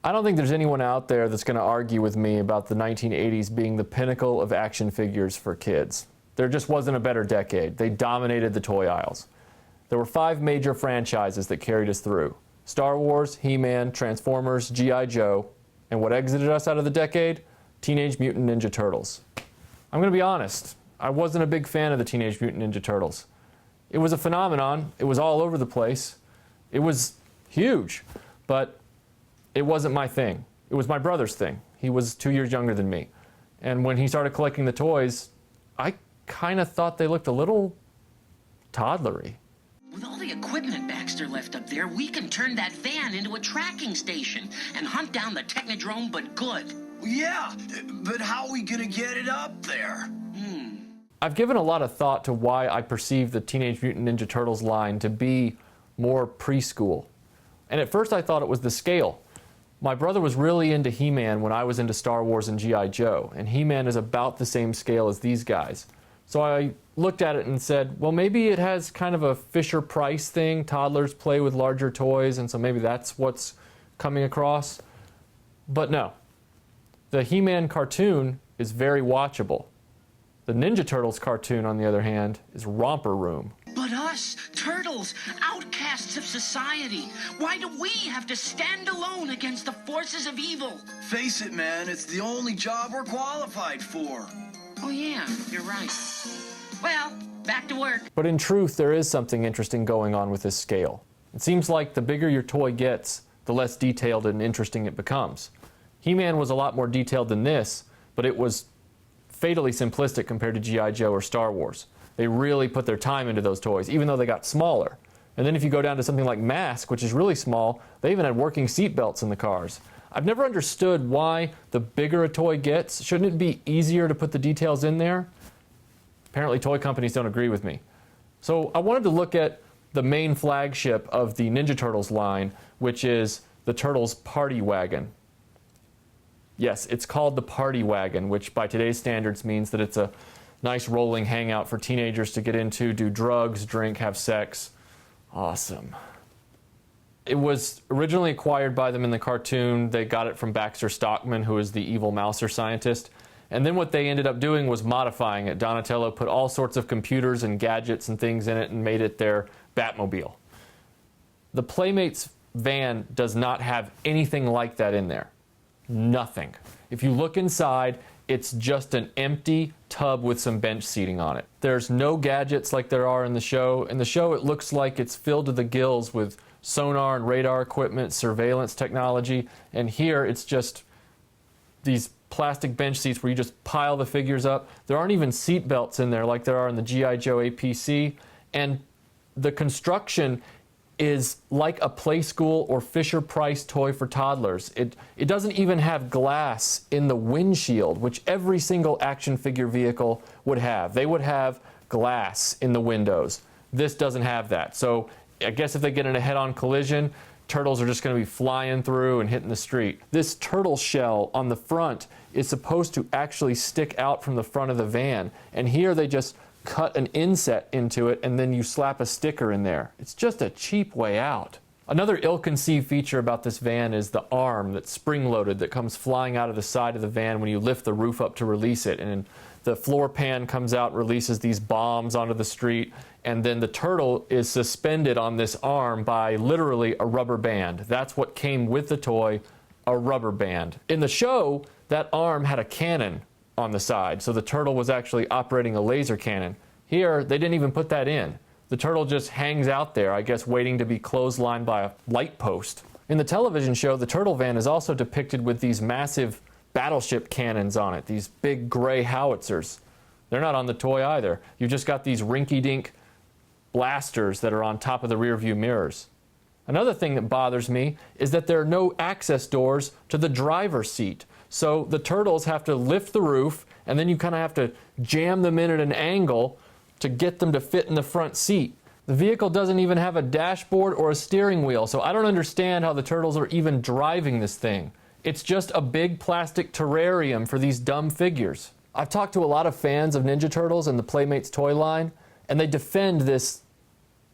I don't think there's anyone out there that's going to argue with me about the 1980s being the pinnacle of action figures for kids. There just wasn't a better decade. They dominated the toy aisles. There were 5 major franchises that carried us through: Star Wars, He-Man, Transformers, G.I. Joe, and what exited us out of the decade? Teenage Mutant Ninja Turtles. I'm going to be honest, I wasn't a big fan of the Teenage Mutant Ninja Turtles. It was a phenomenon. It was all over the place. It was huge, but it wasn't my thing. It was my brother's thing. He was 2 years younger than me. And when he started collecting the toys, I kind of thought they looked a little toddlery. With all the equipment Baxter left up there, we can turn that van into a tracking station and hunt down the Technodrome, but good. Yeah, but how are we gonna get it up there? I've given a lot of thought to why I perceive the Teenage Mutant Ninja Turtles line to be more preschool. And at first I thought it was the scale. My brother was really into He-Man when I was into Star Wars and G.I. Joe, and He-Man is about the same scale as these guys. So I looked at it and said, well, maybe it has kind of a Fisher-Price thing. Toddlers play with larger toys, and so maybe that's what's coming across. But no. The He-Man cartoon is very watchable. The Ninja Turtles cartoon, on the other hand, is romper room. But us, turtles, outcasts of society, why do we have to stand alone against the forces of evil? Face it, man, it's the only job we're qualified for. Oh yeah, you're right. Well, back to work. But in truth, there is something interesting going on with this scale. It seems like the bigger your toy gets, the less detailed and interesting it becomes. He-Man was a lot more detailed than this, but it was fatally simplistic compared to G.I. Joe or Star Wars. They really put their time into those toys, even though they got smaller. And then if you go down to something like Mask, which is really small, they even had working seat belts in the cars. I've never understood why the bigger a toy gets, shouldn't it be easier to put the details in there? Apparently toy companies don't agree with me. So I wanted to look at the main flagship of the Ninja Turtles line, which is the Turtles Party Wagon. Yes, it's called the Party Wagon, which by today's standards means that it's a nice rolling hangout for teenagers to get into, do drugs, drink, have sex. Awesome. It was originally acquired by them in the cartoon. They got it from Baxter Stockman, who is the evil Mouser scientist. And then what they ended up doing was modifying it. Donatello put all sorts of computers and gadgets and things in it and made it their Batmobile. The Playmates van does not have anything like that in there. Nothing. If you look inside, it's just an empty tub with some bench seating on it. There's no gadgets like there are in the show. In the show, it looks like it's filled to the gills with sonar and radar equipment, surveillance technology, and here it's just these plastic bench seats where you just pile the figures up. There aren't even seat belts in there like there are in the G.I. Joe APC, and the construction is like a Play School or Fisher-Price toy for toddlers. It doesn't even have glass in the windshield, which every single action figure vehicle would have. They would have glass in the windows. This doesn't have that. So I guess if they get in a head-on collision, turtles are just going to be flying through and hitting the street. This turtle shell on the front is supposed to actually stick out from the front of the van, and here they just cut an inset into it and then you slap a sticker in there. It's just a cheap way out. Another ill-conceived feature about this van is the arm that's spring-loaded that comes flying out of the side of the van when you lift the roof up to release it, and the floor pan comes out and releases these bombs onto the street, and then the turtle is suspended on this arm by literally a rubber band. That's what came with the toy, a rubber band. In the show, that arm had a cannon on the side, so the turtle was actually operating a laser cannon. Here, they didn't even put that in. The turtle just hangs out there, I guess waiting to be clotheslined by a light post. In the television show, the turtle van is also depicted with these massive battleship cannons on it, these big gray howitzers. They're not on the toy either. You've just got these rinky-dink blasters that are on top of the rear view mirrors. Another thing that bothers me is that there are no access doors to the driver's seat. So the turtles have to lift the roof, and then you kind of have to jam them in at an angle to get them to fit in the front seat. The vehicle doesn't even have a dashboard or a steering wheel, so I don't understand how the turtles are even driving this thing. It's just a big plastic terrarium for these dumb figures. I've talked to a lot of fans of Ninja Turtles and the Playmates toy line, and they defend this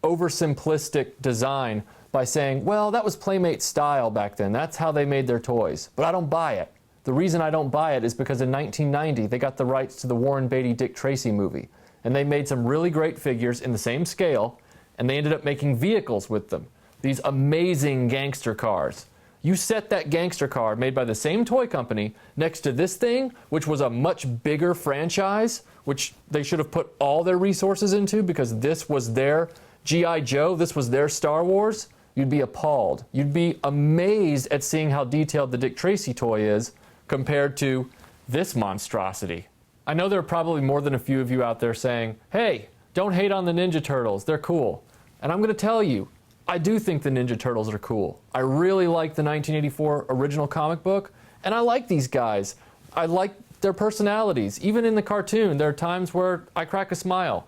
oversimplistic design by saying, well, that was Playmates style back then. That's how they made their toys. But I don't buy it. The reason I don't buy it is because in 1990, they got the rights to the Warren Beatty Dick Tracy movie. And they made some really great figures in the same scale, and they ended up making vehicles with them. These amazing gangster cars. You set that gangster car made by the same toy company next to this thing, which was a much bigger franchise, which they should have put all their resources into because this was their G.I. Joe, this was their Star Wars, you'd be appalled. You'd be amazed at seeing how detailed the Dick Tracy toy is compared to this monstrosity. I know there are probably more than a few of you out there saying, hey, don't hate on the Ninja Turtles, they're cool. And I'm going to tell you, I do think the Ninja Turtles are cool. I really like the 1984 original comic book, and I like these guys. I like their personalities. Even in the cartoon, there are times where I crack a smile.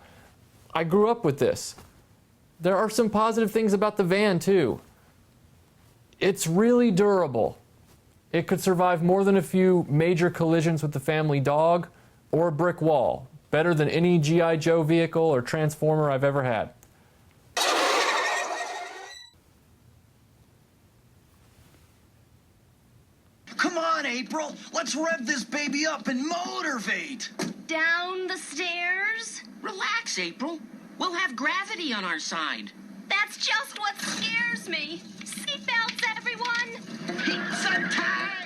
I grew up with this. There are some positive things about the van, too. It's really durable. It could survive more than a few major collisions with the family dog or a brick wall. Better than any G.I. Joe vehicle or Transformer I've ever had. Come on, April. Let's rev this baby up and motivate. Down the stairs? Relax, April. We'll have gravity on our side. That's just what scares me. Seatbelts, everyone! Pizza time!